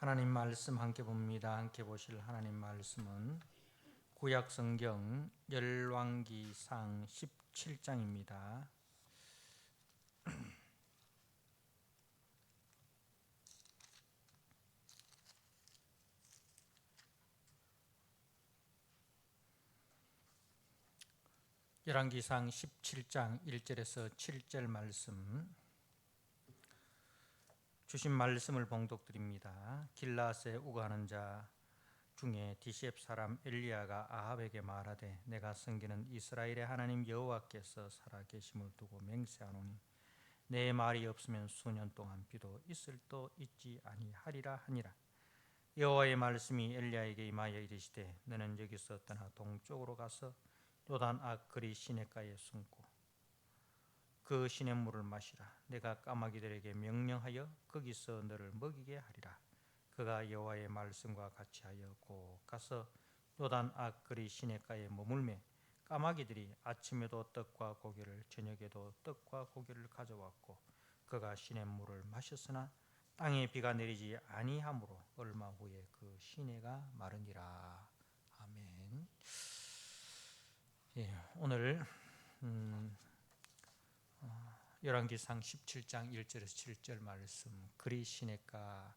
하나님 말씀 함께 봅니다. 함께 보실 하나님 말씀은 구약 성경 열왕기상 17장입니다. 열왕기상 17장 1절에서 7절 말씀, 주신 말씀을 봉독드립니다. 길라앗에 우거하는 자 중에 디셉 사람 엘리야가 아합에게 말하되 내가 섬기는 이스라엘의 하나님 여호와께서 살아계심을 두고 맹세하노니 내 말이 없으면 수년 동안 비도 있을 도 있지 아니하리라 하니라. 여호와의 말씀이 엘리야에게 임하여 이르시되 너는 여기서 떠나 동쪽으로 가서 요단 아그리 시냇가에 숨고 그 시냇물을 마시라. 내가 까마귀들에게 명령하여 거기서 너를 먹이게 하리라. 그가 여호와의 말씀과 같이 하여 곧 가서 요단 아그리 시냇가에 머물매 까마귀들이 아침에도 떡과 고기를 저녁에도 떡과 고기를 가져왔고 그가 시냇물을 마셨으나 땅에 비가 내리지 아니하므로 얼마 후에 그 시내가 마르니라. 아멘. 오늘 열왕기상 17장 1절에서 7절 말씀 그리 시냇가에서라는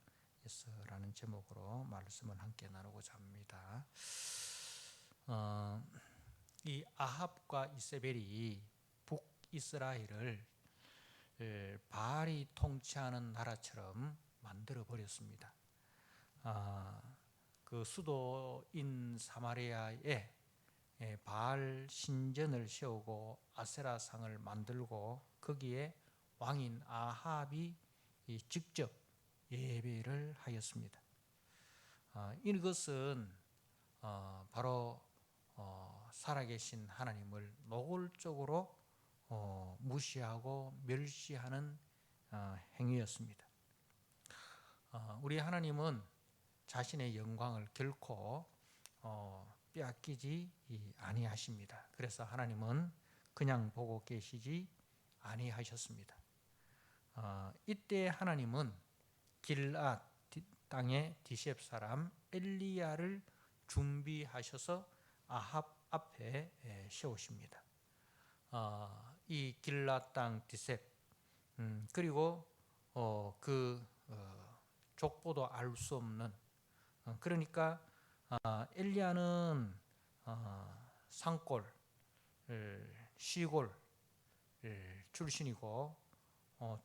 제목으로 말씀을 함께 나누고자 합니다. 이 아합과 이세벨이 북이스라엘을 바알이 통치하는 나라처럼 만들어 버렸습니다. 그 수도인 사마리아에 바알 신전을 세우고 아세라상을 만들고 거기에 왕인 아합이 직접 예배를 하였습니다. 이것은 바로 살아계신 하나님을 노골적으로 무시하고 멸시하는 행위였습니다. 우리 하나님은 자신의 영광을 결코 빼앗기지 아니하십니다. 그래서 하나님은 그냥 보고 계시지 아니하셨습니다. 이때 하나님은 길앗 땅의 디셉 사람 엘리야를 준비하셔서 아합 앞에 세우십니다. 이 길앗 땅 디셉 그리고 그 족보도 알 수 없는 그러니까 엘리야는 산골 시골 출신이고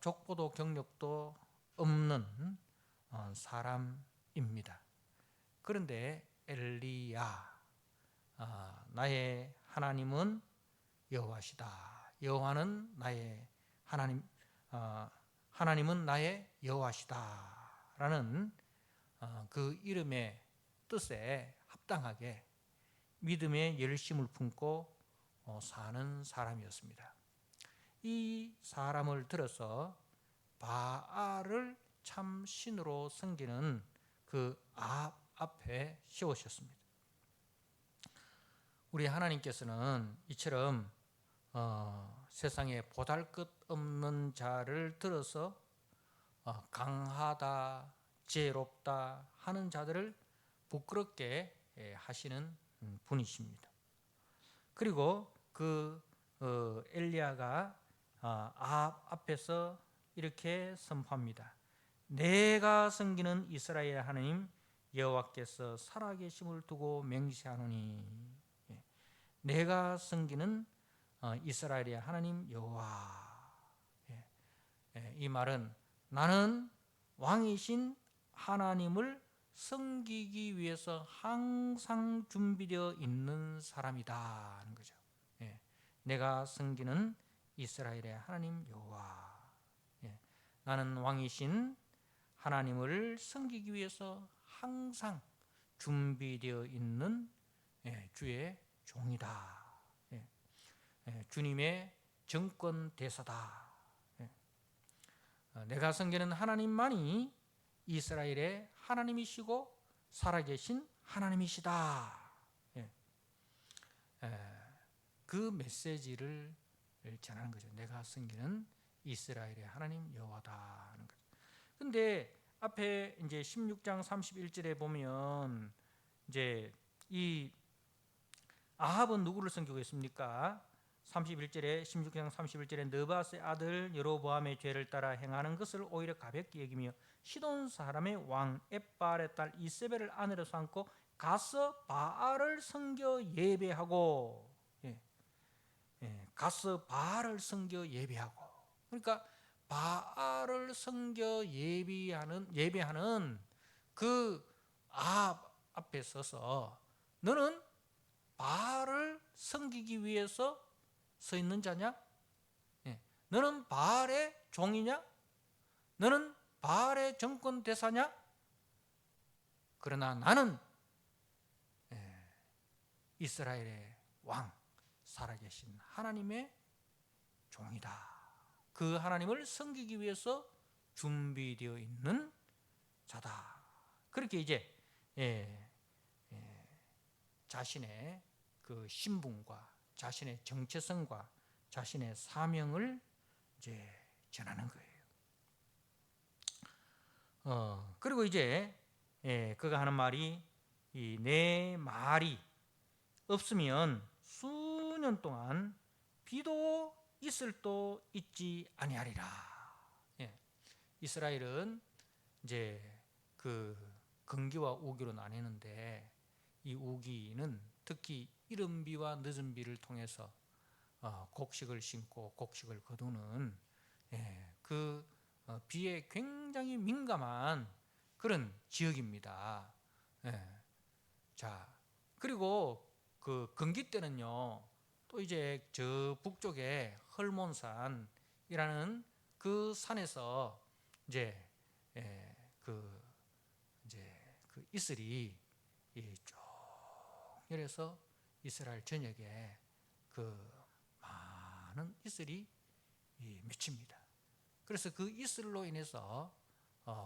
족보도 경력도 없는 사람입니다. 그런데 엘리야 나의 하나님은 여호와시다. 여호와는 나의 하나님, 하나님은 나의 여호와시다라는 그 이름의 뜻에 합당하게 믿음의 열심을 품고 사는 사람이었습니다. 이 사람을 들어서 바알을 참 신으로 섬기는 그 아합 앞에 세우셨습니다. 우리 하나님께서는 이처럼 세상에 보잘것없는 자를 들어서 강하다, 지혜롭다 하는 자들을 부끄럽게 하시는 분이십니다. 그리고 그 엘리야가 아합 앞에서 이렇게 선포합니다. 내가 섬기는 이스라엘 하나님 여호와께서 살아계심을 두고 맹세하노니 내가 섬기는 이스라엘의 하나님 여호와. 이 말은 나는 왕이신 하나님을 섬기기 위해서 항상 준비되어 있는 사람이다 하는 거죠. 내가 섬기는 이스라엘의 하나님 여호와. 나는 왕이신 하나님을 섬기기 위해서 항상 준비되어 있는 주의 종이다. 주님의 정권 대사다. 내가 섬기는 하나님만이 이스라엘의 하나님이시고 살아계신 하나님이시다. 그 메시지를 전하는 거죠. 내가 섬기는 이스라엘의 하나님 여호와다 하는 거죠. 근데 앞에 이제 16장 31절에 보면 이제 이 아합은 누구를 섬기고 있습니까? 31절에 16장 31절에 느바스의 아들 여로보암의 죄를 따라 행하는 것을 오히려 가볍게 여기며 시돈 사람의 왕 엣바알의 딸 이세벨을 아내로 삼고 가서 바알을 섬겨 예배하고, 가서 바알을 섬겨 예배하고. 그러니까 바알을 섬겨 예배하는 그 아합 앞에 서서 너는 바알을 섬기기 위해서 서 있는 자냐? 너는 바알의 종이냐? 너는 바알의 정권 대사냐? 그러나 나는 이스라엘의 왕, 살아계신 하나님의 종이다. 그 하나님을 섬기기 위해서 준비되어 있는 자다. 그렇게 이제 자신의 그 신분과 자신의 정체성과 자신의 사명을 이제 전하는 거예요. 그리고 이제 그가 하는 말이 내 말이 없으면 수년 동안 비도 있을도 있지 아니하리라. 이스라엘은 이제 그 건기와 우기로 나뉘는데 이 우기는 특히 이른 비와 늦은 비를 통해서 곡식을 심고 곡식을 거두는 그 비에 굉장히 민감한 그런 지역입니다. 자, 그리고 그 건기 때는요, 또 이제 저 북쪽에 헐몬산이라는 그 산에서 이제 그 이슬이 쭉 내려서 이스라엘 전역에 그 많은 이슬이 맺힙니다. 그래서 그 이슬로 인해서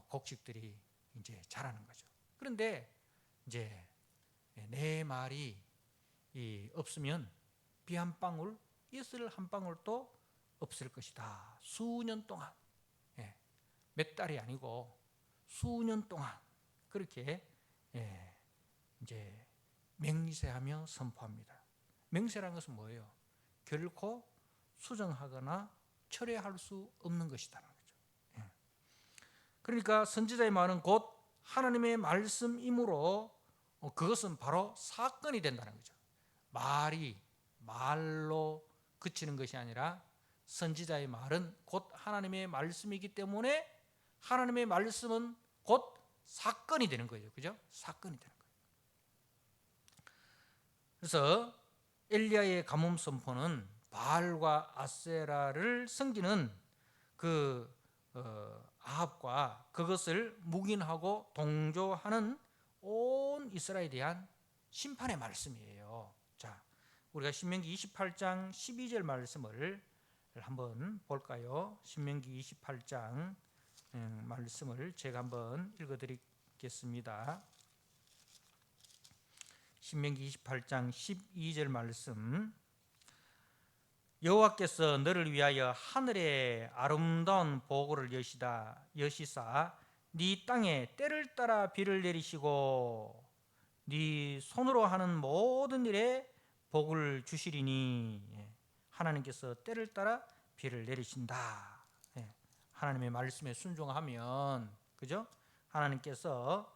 곡식들이 이제 자라는 거죠. 그런데 이제 내 말이 없으면 비 한 방울, 이슬 한 방울도 없을 것이다. 수년 동안, 몇 달이 아니고 수년 동안 그렇게 이제 맹세하며 선포합니다. 맹세라는 것은 뭐예요? 결코 수정하거나 철회할 수 없는 것이라는 거죠. 그러니까 선지자의 말은 곧 하나님의 말씀이므로 그것은 바로 사건이 된다는 거죠. 말이 말로 그치는 것이 아니라 선지자의 말은 곧 하나님의 말씀이기 때문에 하나님의 말씀은 곧 사건이 되는 거예요. 그죠? 사건이 되는 거예요. 그래서 엘리야의 가뭄 선포는 바알과 아세라를 섬기는 그 아합과 그것을 묵인하고 동조하는 온 이스라엘에 대한 심판의 말씀이에요. 자, 우리가 신명기 28장 12절 말씀을 한번 볼까요? 신명기 28장 말씀을 제가 한번 읽어드리겠습니다. 신명기 28장 12절 말씀. 여호와께서 너를 위하여 하늘의 아름다운 보고를 여시사 네 땅에 때를 따라 비를 내리시고 네 손으로 하는 모든 일에 복을 주시리니. 하나님께서 때를 따라 비를 내리신다. 하나님의 말씀에 순종하면, 그죠? 하나님께서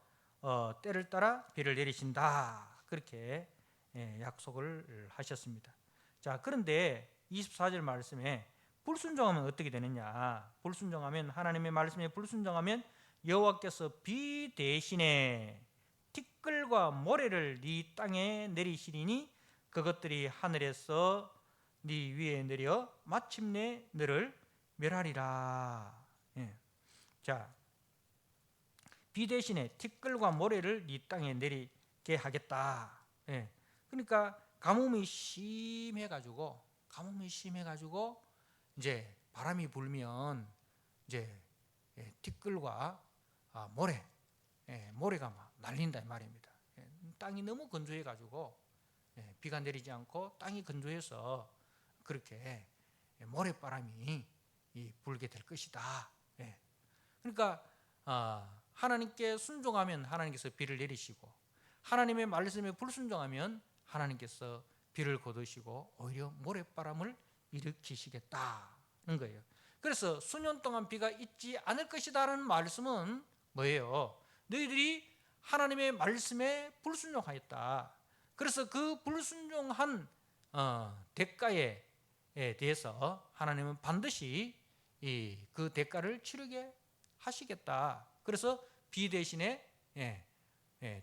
때를 따라 비를 내리신다. 그렇게 약속을 하셨습니다. 자, 그런데 24절 말씀에 불순종하면 어떻게 되느냐? 불순종하면, 하나님의 말씀에 불순종하면 여호와께서 비 대신에 티끌과 모래를 네 땅에 내리시리니 그것들이 하늘에서 네 위에 내려 마침내 너를 멸하리라. 자, 비 대신에 티끌과 모래를 네 땅에 내리게 하겠다. 그러니까 가뭄이 심해가지고 이제 바람이 불면 이제 티끌과 모래가 막 날린다 이 말입니다. 땅이 너무 건조해가지고 비가 내리지 않고 땅이 건조해서 그렇게 모래바람이 불게 될 것이다. 그러니까 하나님께 순종하면 하나님께서 비를 내리시고, 하나님의 말씀에 불순종하면 하나님께서 비를 거두시고 오히려 모래바람을 일으키시겠다는 거예요. 그래서 수년 동안 비가 있지 않을 것이다라는 말씀은 뭐예요? 너희들이 하나님의 말씀에 불순종하였다. 그래서 그 불순종한 대가에 대해서 하나님은 반드시 그 대가를 치르게 하시겠다. 그래서 비 대신에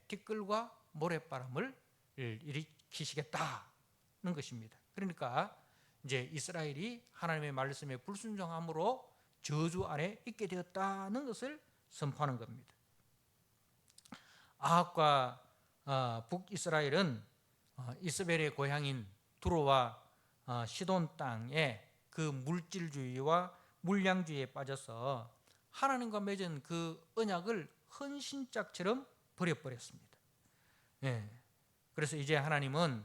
티끌과 모래바람을 일으키시겠다는 것입니다. 그러니까 이제 이스라엘이 하나님의 말씀에 불순종함으로 저주 아래 있게 되었다는 것을 선포하는 겁니다. 아합과 북이스라엘은 이스벨의 고향인 두로와 시돈 땅에 그 물질주의와 물량주의에 빠져서 하나님과 맺은 그 언약을 헌신짝처럼 버려버렸습니다. 그래서 이제 하나님은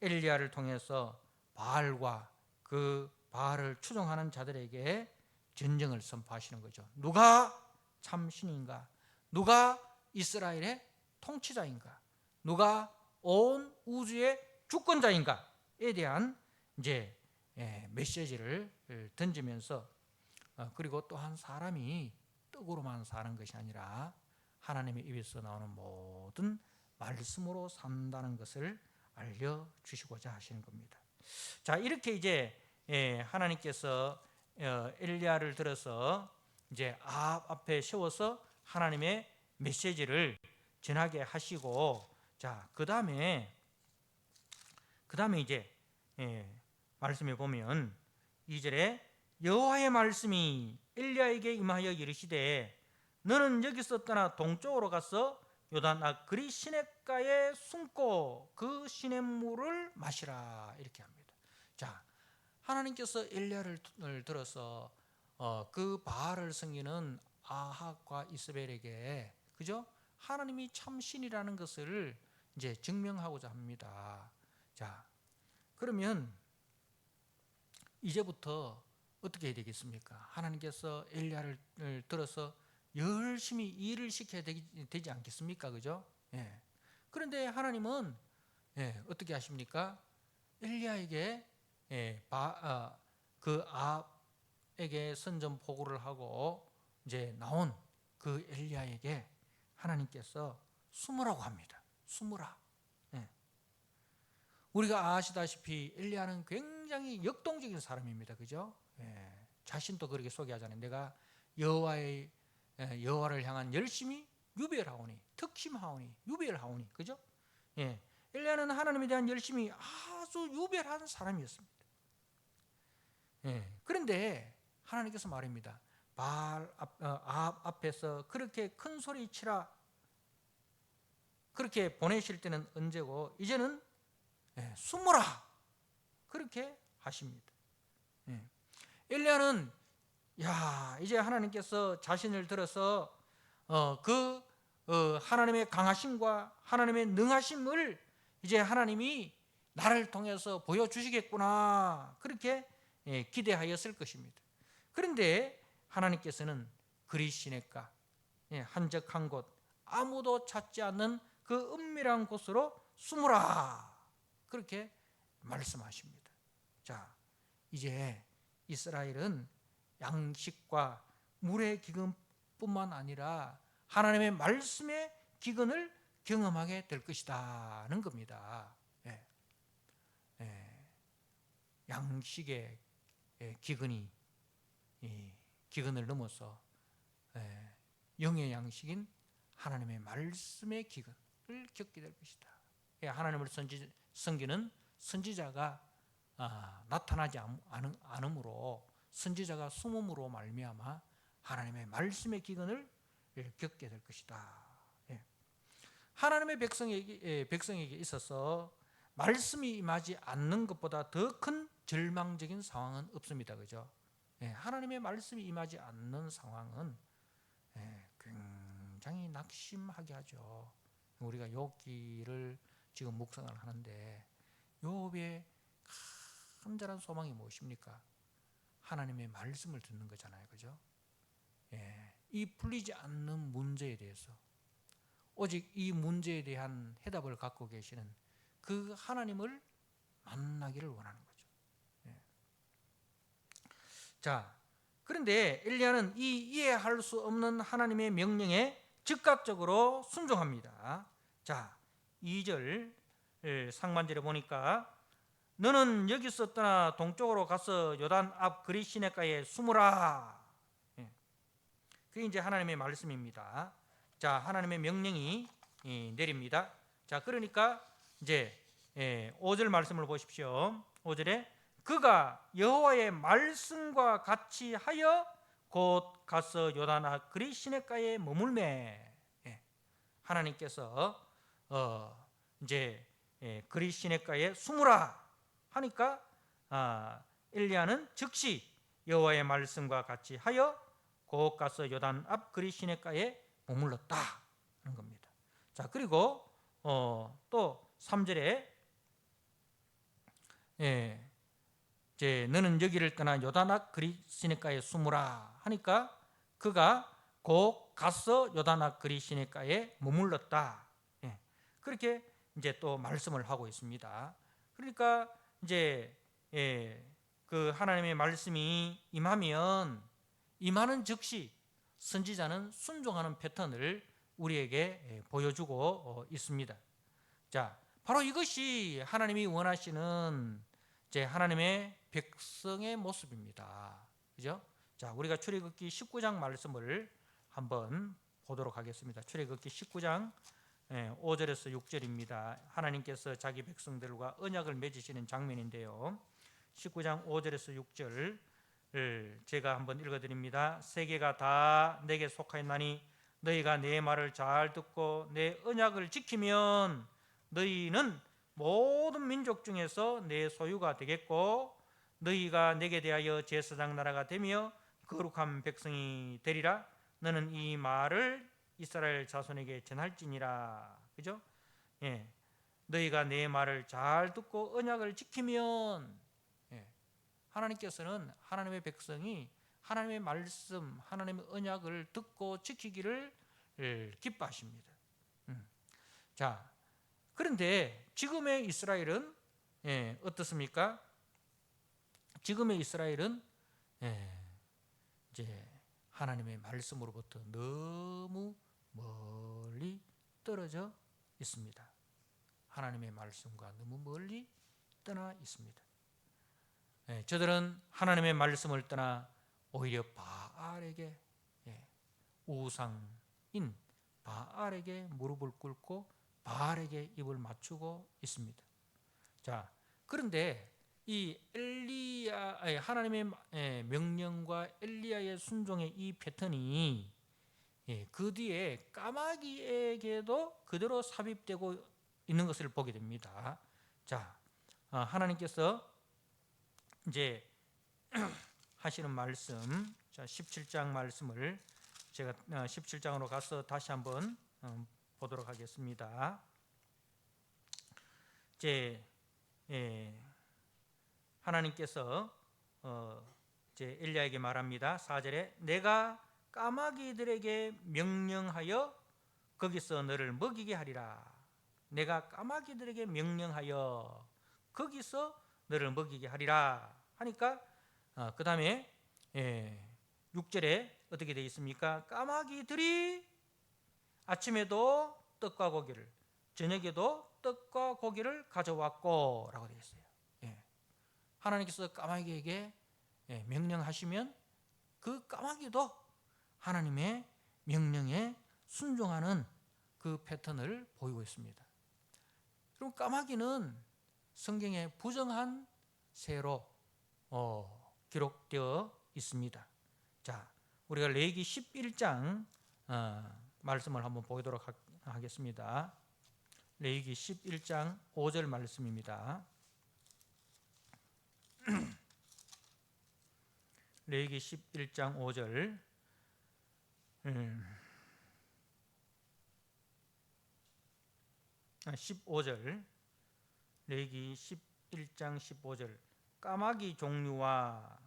엘리야를 통해서 바알과 그 바알을 추종하는 자들에게 전쟁을 선포하시는 거죠. 누가 참 신인가? 누가 이스라엘의 통치자인가? 누가 온 우주의 주권자인가에 대한 이제 메시지를 던지면서, 그리고 또한 사람이 떡으로만 사는 것이 아니라 하나님의 입에서 나오는 모든 말씀으로 산다는 것을 알려주시고자 하시는 겁니다. 자, 이렇게 이제 하나님께서 엘리야를 들어서 이제 아합 앞에 세워서 하나님의 메시지를 전하게 하시고, 자, 그 다음에 이제 말씀해 보면 2절에 여호와의 말씀이 엘리야에게 임하여 이르시되 너는 여기서 떠나 동쪽으로 가서 요단 그리 시냇가에 숨고 그 시냇물을 마시라, 이렇게 합니다. 자, 하나님께서 엘리야를 들어서 그 바알을 섬기는 아합과 이스벨에게, 그죠? 하나님이 참 신이라는 것을 이제 증명하고자 합니다. 자, 그러면 이제부터 어떻게 해야 되겠습니까? 하나님께서 엘리야를 들어서 열심히 일을 시켜야 되지 않겠습니까? 그죠? 그런데 하나님은 어떻게 하십니까? 엘리야에게 그 아합에게 선전포고를 하고 이제 나온 그 엘리야에게 하나님께서 숨으라고 합니다. 숨으라. 우리가 아시다시피 엘리야는 굉장히 역동적인 사람입니다. 그죠? 자신도 그렇게 소개하잖아요. 내가 여호와를 향한 열심히 유별하오니, 특심하오니, 유별하오니, 그죠? 엘리야는 하나님에 대한 열심이 아주 유별한 사람이었습니다. 그런데 하나님께서 말입니다. 바알 앞에서 그렇게 큰 소리 치라, 그렇게 보내실 때는 언제고 이제는 숨으라, 그렇게 하십니다. 엘리야는 이제 하나님께서 자신을 들어서 하나님의 강하심과 하나님의 능하심을 이제 하나님이 나를 통해서 보여주시겠구나, 그렇게 기대하였을 것입니다. 그런데 하나님께서는 그리 시냇가, 한적한 곳, 아무도 찾지 않는 그 은밀한 곳으로 숨으라, 그렇게 말씀하십니다. 자, 이제 이스라엘은 양식과 물의 기근뿐만 아니라 하나님의 말씀의 기근을 경험하게 될 것이다는 겁니다. 양식의 기근이 기근을 넘어서 영의 양식인 하나님의 말씀의 기근을 겪게 될 것이다. 하나님을 섬기는 선지자가 나타나지 않으므로, 선지자가 숨음으로 말미암아 하나님의 말씀의 기근을 겪게 될 것이다. 하나님의 백성에게 있어서 말씀이 임하지 않는 것보다 더 큰 절망적인 상황은 없습니다. 그죠? 하나님의 말씀이 임하지 않는 상황은 굉장히 낙심하게 하죠. 우리가 욥기를 지금 묵상을 하는데 욥의 간절한 소망이 무엇입니까? 하나님의 말씀을 듣는 거잖아요. 그죠? 이 풀리지 않는 문제에 대해서 오직 이 문제에 대한 해답을 갖고 계시는 그 하나님을 만나기를 원하는 거죠. 자, 그런데 엘리야는 이 이해할 수 없는 하나님의 명령에 즉각적으로 순종합니다. 자, 2절 상반절에 보니까 너는 여기서 떠나 동쪽으로 가서 요단 앞 그리 시내가에 숨으라. 그게 이제 하나님의 말씀입니다. 자, 하나님의 명령이 내립니다. 자, 그러니까 이제 5절 말씀을 보십시오. 5절에 그가 여호와의 말씀과 같이 하여 곧 가서 요단 앞 그리 시내가에 머물매. 하나님께서 이제 그리 시내가에 숨으라 하니까 엘리야는 즉시 여호와의 말씀과 같이 하여 곧 가서 요단 앞 그리 시내가에 머물렀다 하는 겁니다. 자, 그리고 또 3절에 이제 너는 여기를 떠나 요단 앞 그리 시내가에 숨으라 하니까 그가 곧 가서 요단 앞 그리 시내가에 머물렀다. 그렇게 이제 또 말씀을 하고 있습니다. 그러니까 이제 그 하나님의 말씀이 임하면 임하는 즉시 선지자는 순종하는 패턴을 우리에게 보여주고 있습니다. 자, 바로 이것이 하나님이 원하시는 이제 하나님의 백성의 모습입니다. 그죠? 자, 우리가 출애굽기 19장 말씀을 한번 보도록 하겠습니다. 출애굽기 19장 5절에서 6절입니다. 하나님께서 자기 백성들과 언약을 맺으시는 장면인데요. 19장 5절에서 6절을 제가 한번 읽어드립니다. 세계가 다 내게 속하였나니 너희가 내 말을 잘 듣고 내 언약을 지키면 너희는 모든 민족 중에서 내 소유가 되겠고 너희가 내게 대하여 제사장 나라가 되며 거룩한 백성이 되리라. 너는 이 말을 이스라엘 자손에게 전할지니라. 그죠? 너희가 내 말을 잘 듣고 언약을 지키면 하나님께서는 하나님의 백성이 하나님의 말씀, 하나님의 언약을 듣고 지키기를 기뻐하십니다. 자, 그런데 지금의 이스라엘은 어떻습니까? 지금의 이스라엘은 이제 하나님의 말씀으로부터 너무 멀리 떨어져 있습니다. 하나님의 말씀과 너무 멀리 떠나 있습니다. 저들은 하나님의 말씀을 떠나 오히려 바알에게, 우상인 바알에게 무릎을 꿇고 바알에게 입을 맞추고 있습니다. 자, 그런데 이 엘리야, 하나님의 명령과 엘리야의 순종의 이 패턴이 그 뒤에 까마귀에게도 그대로 삽입되고 있는 것을 보게 됩니다. 자, 하나님께서 이제 하시는 말씀, 자 17장 말씀을 제가 17장으로 가서 다시 한번 보도록 하겠습니다. 이제 하나님께서 이제 엘리야에게 말합니다. 4절에 내가 까마귀들에게 명령하여 거기서 너를 먹이게 하리라. 내가 까마귀들에게 명령하여 거기서 너를 먹이게 하리라 하니까 그 다음에 6절에 어떻게 되어 있습니까? 까마귀들이 아침에도 떡과 고기를 저녁에도 떡과 고기를 가져왔고 라고 되어 있어요. 하나님께서 까마귀에게 명령하시면 그 까마귀도 하나님의 명령에 순종하는 그 패턴을 보이고 있습니다. 그럼 까마귀는 성경에 부정한 새로 기록되어 있습니다. 자, 우리가 레위기 11장 말씀을 한번 보도록 하겠습니다. 레위기 11장 5절 말씀입니다. 레위기 11장 5절 15절 레위기 11장 15절 까마귀 종류와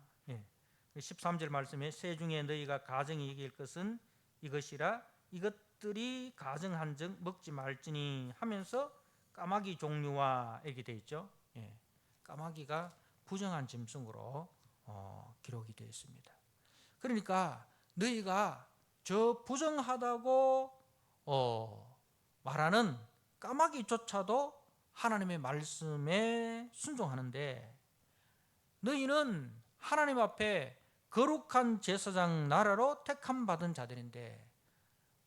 13절 말씀에 새 중에 너희가 가정이 이길 것은 이것이라 이것들이 가증한즉 먹지 말지니 하면서 까마귀 종류와 이렇게 돼 있죠. 까마귀가 부정한 짐승으로 기록이 되어 있습니다. 그러니까 너희가 저 부정하다고 말하는 까마귀조차도 하나님의 말씀에 순종하는데, 너희는 하나님 앞에 거룩한 제사장 나라로 택함 받은 자들인데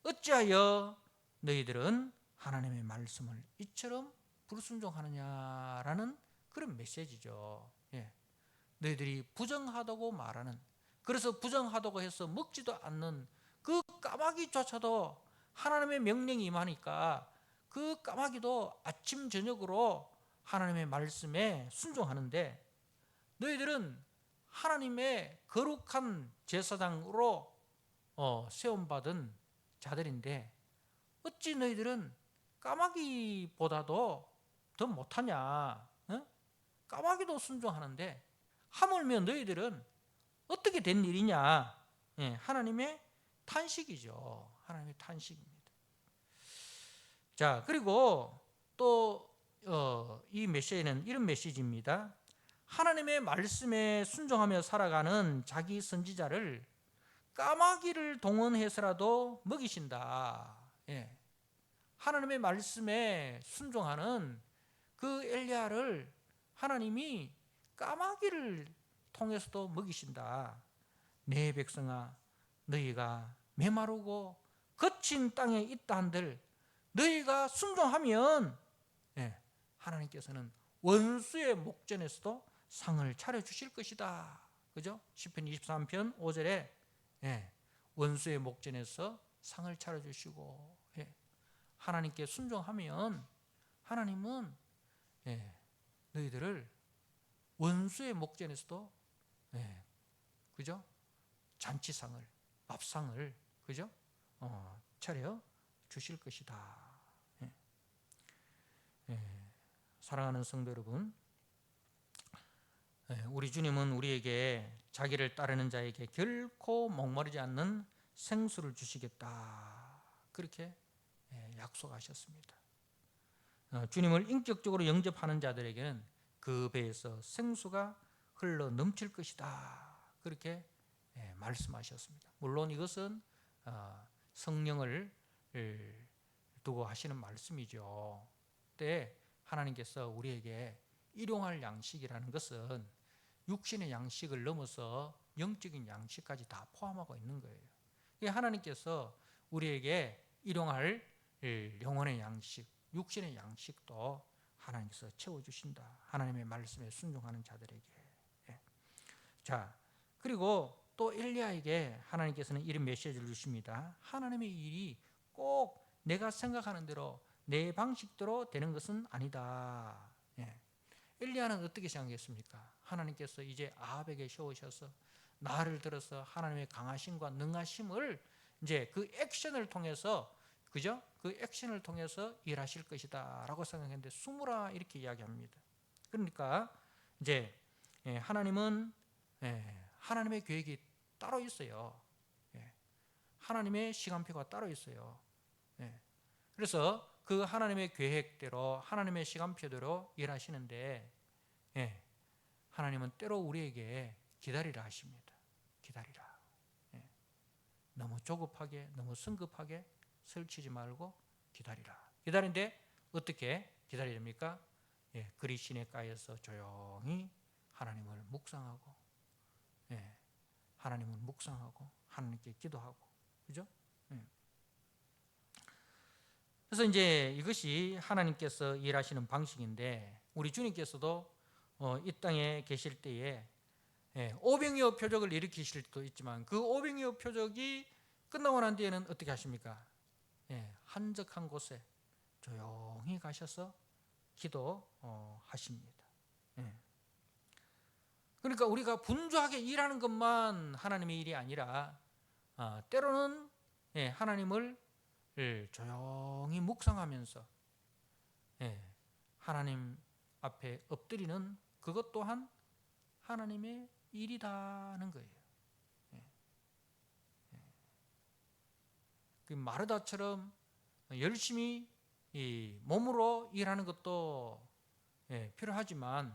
어찌하여 너희들은 하나님의 말씀을 이처럼 불순종하느냐라는 그런 메시지죠. 너희들이 부정하다고 말하는, 그래서 부정하다고 해서 먹지도 않는 그 까마귀조차도 하나님의 명령이 임하니까 그 까마귀도 아침 저녁으로 하나님의 말씀에 순종하는데, 너희들은 하나님의 거룩한 제사장으로 세움받은 자들인데 어찌 너희들은 까마귀보다도 더 못하냐? 까마귀도 순종하는데 하물며 너희들은 어떻게 된 일이냐? 하나님의 탄식이죠. 하나님의 탄식입니다. 자, 그리고 또 이 메시지는 이런 메시지입니다. 하나님의 말씀에 순종하며 살아가는 자기 선지자를 까마귀를 동원해서라도 먹이신다. 하나님의 말씀에 순종하는 그 엘리야를 하나님이 까마귀를 통해서도 먹이신다. 내 백성아, 너희가 메마르고 거친 땅에 있다 한들 너희가 순종하면 하나님께서는 원수의 목전에서도 상을 차려주실 것이다. 그죠? 시편 23편 5절에 원수의 목전에서 상을 차려주시고, 하나님께 순종하면 하나님은 너희들을 원수의 목전에서도 그죠? 잔치상을, 밥상을, 그죠? 차려 주실 것이다. 사랑하는 성도 여러분, 우리 주님은 우리에게 자기를 따르는 자에게 결코 목마르지 않는 생수를 주시겠다, 그렇게 약속하셨습니다. 주님을 인격적으로 영접하는 자들에게는 그 배에서 생수가 흘러 넘칠 것이다, 그렇게 말씀하셨습니다. 물론 이것은 성령을 두고 하시는 말씀이죠. 그때 하나님께서 우리에게 일용할 양식이라는 것은 육신의 양식을 넘어서 영적인 양식까지 다 포함하고 있는 거예요. 하나님께서 우리에게 일용할 영혼의 양식, 육신의 양식도 하나님께서 채워주신다. 하나님의 말씀에 순종하는 자들에게. 자, 그리고 또 엘리야에게 하나님께서는 이런 메시지를 주십니다. 하나님의 일이 꼭 내가 생각하는 대로 내 방식대로 되는 것은 아니다. 엘리야는 어떻게 생각했습니까? 하나님께서 이제 아합에게 세우셔서 나를 들어서 하나님의 강하심과 능하심을 이제 그 액션을 통해서, 그죠? 그 액션을 통해서 일하실 것이다라고 생각했는데 숨으라 이렇게 이야기합니다. 그러니까 이제 하나님은 하나님의 계획이 따로 있어요. 하나님의 시간표가 따로 있어요. 그래서 그 하나님의 계획대로, 하나님의 시간표대로 일하시는데, 하나님은 때로 우리에게 기다리라 하십니다. 기다리라. 너무 조급하게, 너무 성급하게 설치지 말고 기다리라. 기다리는데 어떻게 기다려야 됩니까? 그리 시냇가에서 조용히 하나님을 묵상하고, 하나님을 묵상하고 하나님께 기도하고, 그죠? 그래서 이제 이것이 하나님께서 일하시는 방식인데, 우리 주님께서도 이 땅에 계실 때에 오병이어 표적을 일으키실 수도 있지만 그 오병이어 표적이 끝나고 난 뒤에는 어떻게 하십니까? 한적한 곳에 조용히 가셔서 기도하십니다. 그러니까 우리가 분주하게 일하는 것만 하나님의 일이 아니라 때로는 하나님을 조용히 묵상하면서 하나님 앞에 엎드리는 그것 또한 하나님의 일이다는 거예요. 그 마르다처럼 열심히 이 몸으로 일하는 것도 필요하지만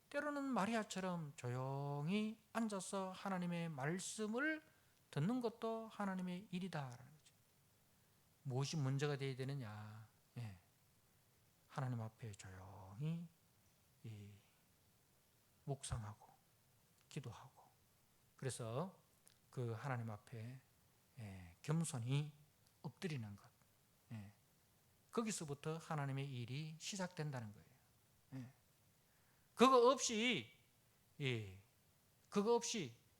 때로는 마리아처럼 조용히 앉아서 하나님의 말씀을 듣는 것도 하나님의 일이다라는 거죠. 무엇이 문제가 되어야 되느냐? 하나님 앞에 조용히 묵상하고 기도하고, 그래서 그 하나님 앞에 겸손히 엎드리는 것, 거기서부터 하나님의 일이 시작된다는 거예요. 그거 없이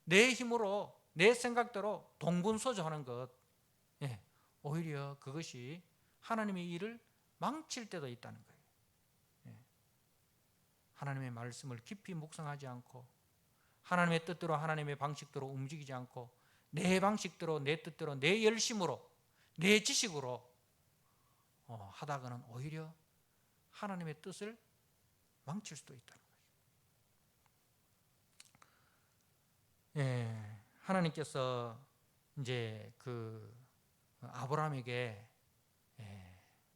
내 힘으로 내 생각대로 동분서주하는 것, 오히려 그것이 하나님의 일을 망칠 때도 있다는 거예요. 하나님의 말씀을 깊이 묵상하지 않고 하나님의 뜻대로 하나님의 방식대로 움직이지 않고 내 방식대로 내 뜻대로 내 열심으로 내 지식으로 하다가는 오히려 하나님의 뜻을 망칠 수도 있다는 거죠. 하나님께서 이제 그 아브라함에게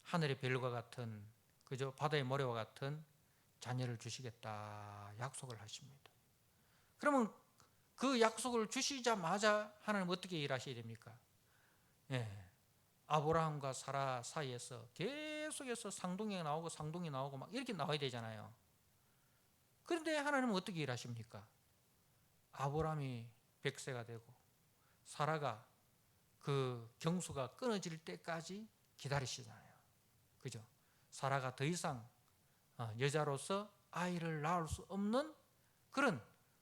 하늘의 별과 같은, 그저 바다의 모래와 같은 자녀를 주시겠다 약속을 하십니다. 그러면 그 약속을 주시자마자 하나님 어떻게 일하셔야 됩니까? 아브라함과 사라 사이에서 계속해서 쌍둥이가 나오고 쌍둥이 나오고 막 이렇게 나와야 되잖아요. 그런데 하나님은 어떻게 일하십니까? 아브라함이 100세가 되고 사라가 그 경수가 끊어질 때까지 기다리시잖아요. 그죠? 사라가 더 이상 여자로서 아이를 낳을 수 없는 그런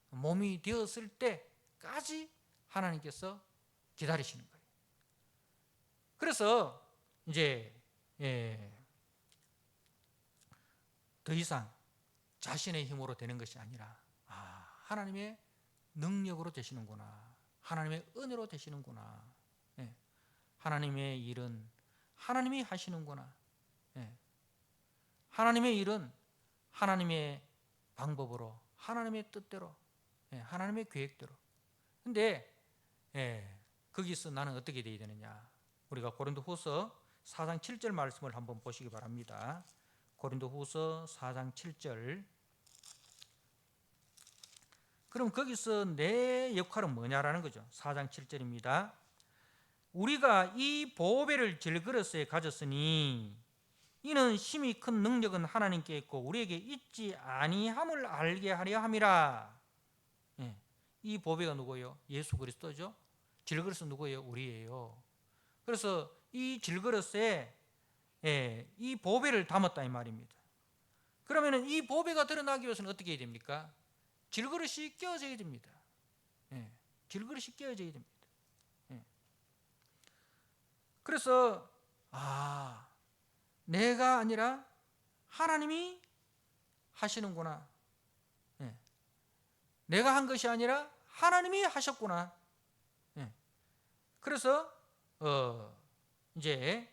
몸이 되었을 때까지 하나님께서 기다리시는 거예요. 그래서 이제 더 이상 자신의 힘으로 되는 것이 아니라 하나님의 능력으로 되시는구나, 하나님의 은혜로 되시는구나, 하나님의 일은 하나님이 하시는구나, 하나님의 일은 하나님의 방법으로 하나님의 뜻대로 하나님의 계획대로. 근데 거기서 나는 어떻게 되어야 되느냐? 우리가 고린도후서 4장 7절 말씀을 한번 보시기 바랍니다. 고린도후서 4장 7절. 그럼 거기서 내 역할은 뭐냐라는 거죠. 4장 7절입니다. 우리가 이 보배를 질그릇에 가졌으니 이는 심히 큰 능력은 하나님께 있고 우리에게 있지 아니함을 알게 하려 함이라. 이 보배가 누구예요? 예수 그리스도죠. 질그릇은 누구예요? 우리예요. 그래서 이 질그릇에 이 보배를 담았다 이 말입니다. 그러면 이 보배가 드러나기 위해서는 어떻게 해야 됩니까? 질그릇이 끼워져야 됩니다. 질그릇이 끼워져야 됩니다. 그래서 내가 아니라 하나님이 하시는구나, 내가 한 것이 아니라 하나님이 하셨구나. 그래서 이제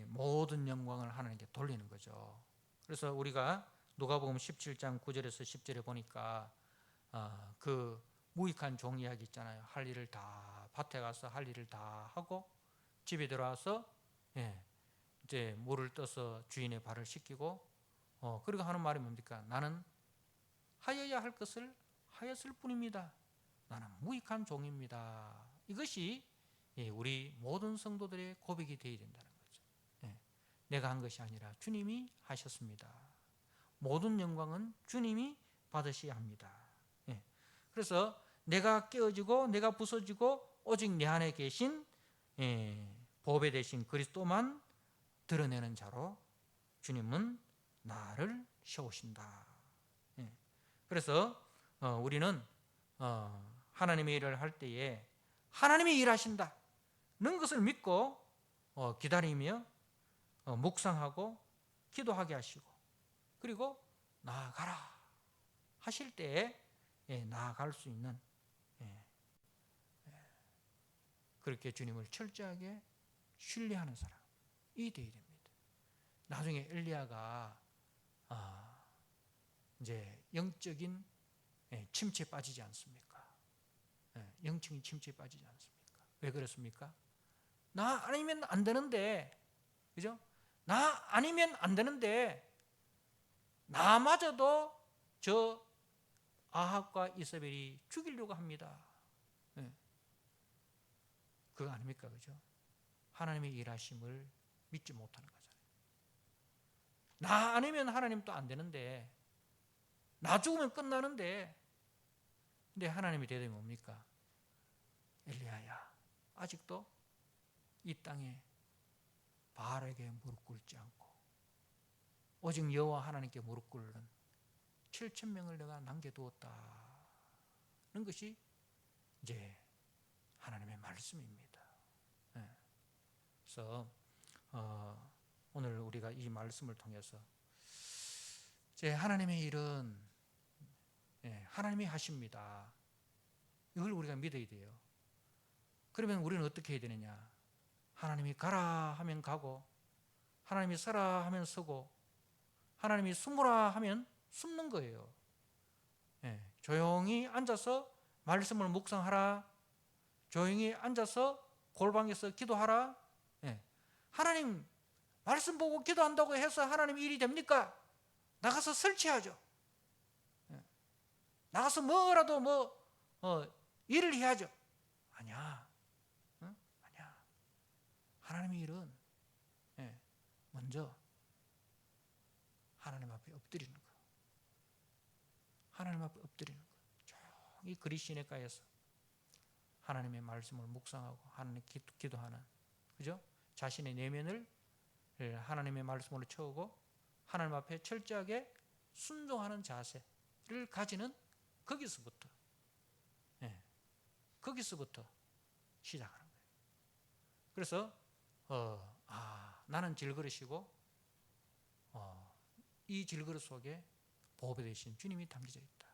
모든 영광을 하나님께 돌리는 거죠. 그래서 우리가 누가복음 17장 9절에서 10절에 보니까 그 무익한 종 이야기 있잖아요. 할 일을 다, 밭에 가서 할 일을 다 하고 집에 들어와서 이제 물을 떠서 주인의 발을 씻기고 그리고 하는 말이 뭡니까? 나는 하여야 할 것을 하였을 뿐입니다. 나는 무익한 종입니다. 이것이 우리 모든 성도들의 고백이 되어야 된다는 거죠. 내가 한 것이 아니라 주님이 하셨습니다. 모든 영광은 주님이 받으셔야 합니다. 그래서 내가 깨어지고 내가 부서지고 오직 내 안에 계신 보배 되신 그리스도만 드러내는 자로 주님은 나를 세우신다. 그래서 우리는 하나님의 일을 할 때에 하나님이 일하신다는 것을 믿고 기다리며 묵상하고 기도하게 하시고, 그리고 나아가라 하실 때에 나아갈 수 있는, 그렇게 주님을 철저하게 신뢰하는 사람이 되어야 됩니다. 나중에 엘리야가 이제 영적인 침체에 빠지지 않습니까? 영적인 침체에 빠지지 않습니까? 왜 그렇습니까? 나 아니면 안 되는데, 그죠? 나 아니면 안 되는데 나마저도 저 아합과 이세벨이 죽이려고 합니다. 네. 그거 아닙니까? 그죠? 하나님의 일하심을 믿지 못하는 거잖아요. 나 아니면 하나님도 안 되는데, 나 죽으면 끝나는데, 근데 하나님이 대답이 뭡니까? 엘리야야, 아직도 이 땅에 바알에게 무릎 꿇지 않고 오직 여호와 하나님께 무릎 꿇는 7,000명을 내가 남겨두었다는 것이 이제 하나님의 말씀입니다. 네. 그래서 오늘 우리가 이 말씀을 통해서 이제 하나님의 일은 하나님이 하십니다. 이걸 우리가 믿어야 돼요. 그러면 우리는 어떻게 해야 되느냐? 하나님이 가라 하면 가고, 하나님이 서라 하면 서고, 하나님이 숨으라 하면 숨는 거예요. 조용히 앉아서 말씀을 묵상하라, 조용히 앉아서 골방에서 기도하라. 하나님 말씀 보고 기도한다고 해서 하나님 일이 됩니까? 나가서 설치하죠. 나가서 뭐라도 일을 해야죠. 아니야. 아니야. 하나님의 일은 먼저 하나님 앞에 엎드리는 거. 하나님 앞에 엎드리는 거. 조용히 그리 시내가에서 하나님의 말씀을 묵상하고 하나님 기도하는, 그죠? 자신의 내면을 하나님의 말씀으로 채우고 하나님 앞에 철저하게 순종하는 자세를 가지는, 거기서부터 시작하는 거예요. 그래서 나는 질그릇이고 이 질그릇 속에 보배 되신 주님이 담겨져 있다.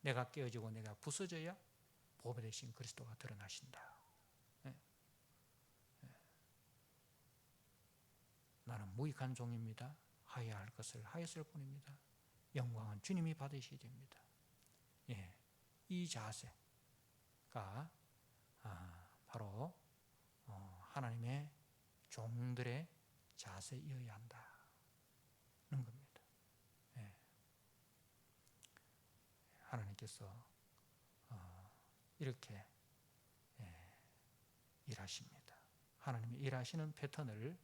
내가 깨어지고 내가 부서져야 보배 되신 그리스도가 드러나신다. 나는 무익한 종입니다. 하여야 할 것을 하였을 뿐입니다. 영광은 주님이 받으셔야 됩니다. 이 자세가 바로 하나님의 종들의 자세이어야 한다는 겁니다. 하나님께서 이렇게 일하십니다. 하나님이 일하시는 패턴을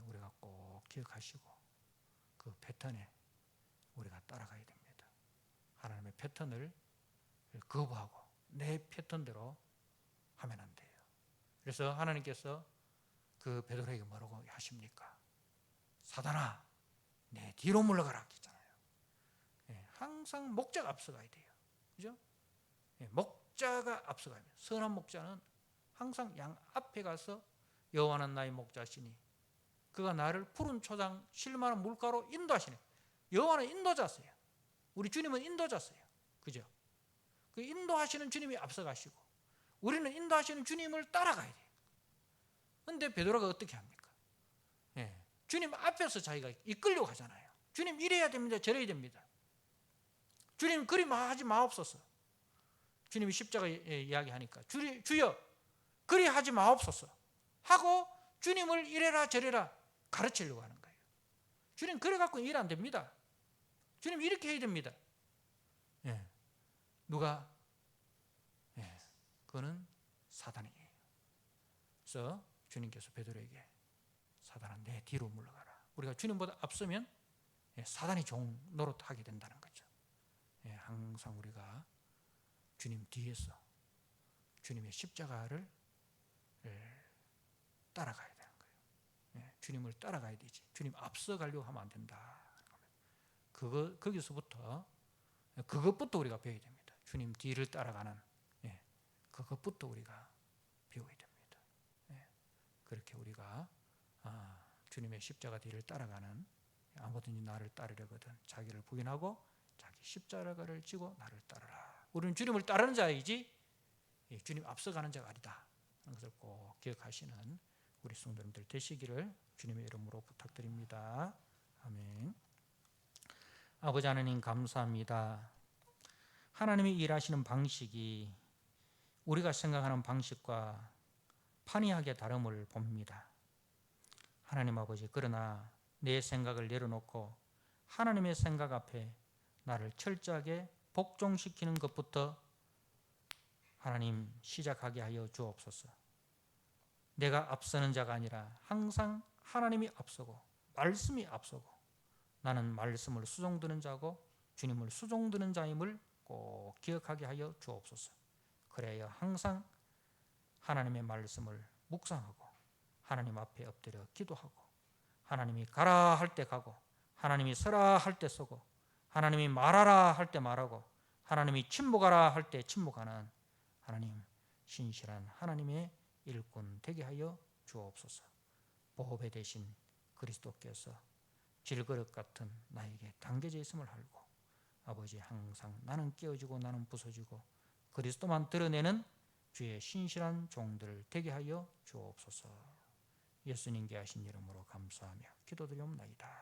우리가 꼭 기억하시고 그 패턴에 우리가 따라가야 됩니다. 하나님의 패턴을 거부하고 내 패턴대로 하면 안 돼요. 그래서 하나님께서 그 베드로에게 뭐라고 하십니까? 사단아, 내 뒤로 물러가라 했잖아요. 항상 목자가 앞서가야 돼요. 그죠? 목자가 앞서가야 돼요. 선한 목자는 항상 양 앞에 가서 여호와는 나의 목자시니 그가 나를 푸른 초장 쉴만한 물가로 인도하시네. 여호와는 인도자세요. 우리 주님은 인도자세요. 그죠? 그 인도하시는 주님이 앞서가시고 우리는 인도하시는 주님을 따라가야 돼요. 그런데 베드로가 어떻게 합니까? 주님 앞에서 자기가 이끌려고 하잖아요. 주님 이래야 됩니다. 저래야 됩니다. 주님 그리 하지 마옵소서. 주님이 십자가 이야기하니까 주여 그리 하지 마옵소서 하고 주님을 이래라 저래라 가르치려고 하는 거예요. 주님 그래 갖고 일 안 됩니다. 주님 이렇게 해야 됩니다. 누가? 그거는 사단이에요. 그래서 주님께서 베드로에게 사단아 내 뒤로 물러가라. 우리가 주님보다 앞서면 사단이 종 노릇하게 된다는 거죠. 항상 우리가 주님 뒤에서 주님의 십자가를 따라가야 되는 거예요. 주님을 따라가야 되지. 주님 앞서 가려고 하면 안 된다. 거기서부터 그것부터 우리가 배워야 됩니다. 주님 뒤를 따라가는 그것부터 우리가 배워야 됩니다. 그렇게 우리가 주님의 십자가 뒤를 따라가는, 아무든지 나를 따르려거든 자기를 부인하고 자기 십자가를 지고 나를 따르라. 우리는 주님을 따르는 자이지 주님 앞서가는 자가 아니다. 하는 것을 꼭 기억하시는 우리 성도님들 되시기를 주님의 이름으로 부탁드립니다. 아멘. 아버지 하나님 감사합니다. 하나님이 일하시는 방식이 우리가 생각하는 방식과 판이하게 다름을 봅니다. 하나님 아버지, 그러나 내 생각을 내려놓고 하나님의 생각 앞에 나를 철저하게 복종시키는 것부터 하나님 시작하게 하여 주옵소서. 내가 앞서는 자가 아니라 항상 하나님이 앞서고 말씀이 앞서고 나는 말씀을 수종드는 자고 주님을 수종드는 자임을 꼭 기억하게 하여 주옵소서. 그래야 항상 하나님의 말씀을 묵상하고 하나님 앞에 엎드려 기도하고 하나님이 가라 할 때 가고 하나님이 서라 할 때 서고 하나님이 말하라 할 때 말하고 하나님이 침묵하라 할 때 침묵하는 하나님, 신실한 하나님의 일꾼 되게 하여 주옵소서. 보배 되신 그리스도께서 질그릇 같은 나에게 담겨져 있음을 알고 아버지, 항상 나는 깨어지고 나는 부서지고 그리스도만 드러내는 주의 신실한 종들 되게 하여 주옵소서. 예수님께 하신 이름으로 감사하며 기도드리옵나이다.